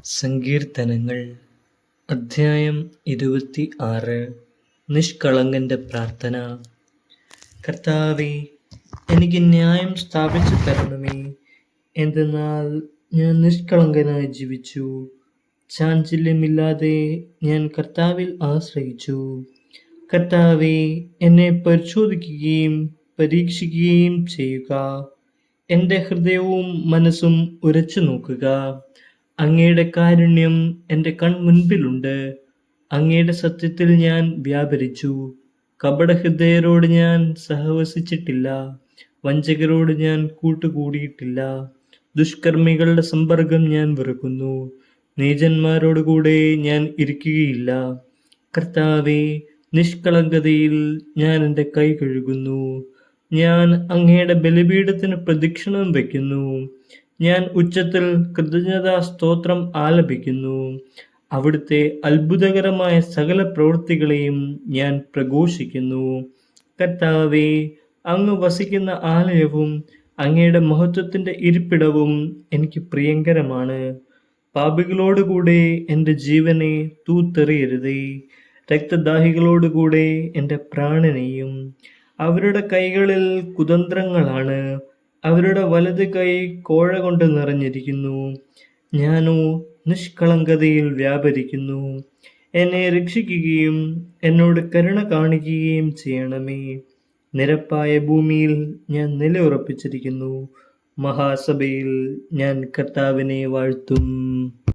സങ്കീർത്തനങ്ങൾ അധ്യായം 26. നിഷ്കളങ്കന്റെ പ്രാർത്ഥന. കർത്താവേ, എനിക്ക് ന്യായം സ്ഥാപിച്ചു തരണമേ. എന്തെന്നാൽ ഞാൻ നിഷ്കളങ്കനായി ജീവിച്ചു. ചാഞ്ചല്യമില്ലാതെ ഞാൻ കർത്താവിൽ ആശ്രയിച്ചു. കർത്താവേ, എന്നെ പരിശോധിക്കുകയും പരീക്ഷിക്കുകയും ചെയ്യുക. എൻ്റെ ഹൃദയവും മനസ്സും ഉരച്ചു നോക്കുക. അങ്ങയുടെ കാരുണ്യം എൻ്റെ കൺമുൻപിലുണ്ട്. അങ്ങയുടെ സത്യത്തിൽ ഞാൻ വ്യാപരിച്ചു. കപടഹൃദയരോട് ഞാൻ സഹവസിച്ചിട്ടില്ല. വഞ്ചകരോട് ഞാൻ കൂട്ടുകൂടിയിട്ടില്ല. ദുഷ്കർമ്മികളുടെ സമ്പർക്കം ഞാൻ വെറുക്കുന്നു. നീചന്മാരോടുകൂടെ ഞാൻ ഇരിക്കുകയില്ല. കർത്താവേ, നിഷ്കളങ്കതയിൽ ഞാൻ എൻ്റെ കൈ കഴുകുന്നു. ഞാൻ അങ്ങയുടെ ബലിപീഠത്തിന് പ്രദക്ഷിണം വയ്ക്കുന്നു. ഞാൻ ഉച്ചത്തിൽ കൃതജ്ഞതാ സ്തോത്രം ആലപിക്കുന്നു. അവിടുത്തെ അത്ഭുതകരമായ സകല പ്രവൃത്തികളെയും ഞാൻ പ്രഘോഷിക്കുന്നു. കർത്താവേ, അങ്ങ് വസിക്കുന്ന ആലയവും അങ്ങയുടെ മഹത്വത്തിൻ്റെ ഇരിപ്പിടവും എനിക്ക് പ്രിയങ്കരമാണ്. പാപികളോടുകൂടെ എൻ്റെ ജീവനെ തൂത്തെറിയരുതേ. രക്തദാഹികളോടുകൂടെ എൻ്റെ പ്രാണനെയും. അവരുടെ കൈകളിൽ കുതന്ത്രങ്ങളാണ്. അവരുടെ വലത് കൈ കോഴ കൊണ്ട് നിറഞ്ഞിരിക്കുന്നു. ഞാനോ നിഷ്കളങ്കതയിൽ വ്യാപരിക്കുന്നു. എന്നെ രക്ഷിക്കുകയും എന്നോട് കരുണ കാണിക്കുകയും ചെയ്യണമേ. നിരപ്പായ ഭൂമിയിൽ ഞാൻ നിലയുറപ്പിച്ചിരിക്കുന്നു. മഹാസഭയിൽ ഞാൻ കർത്താവിനെ വാഴ്ത്തും.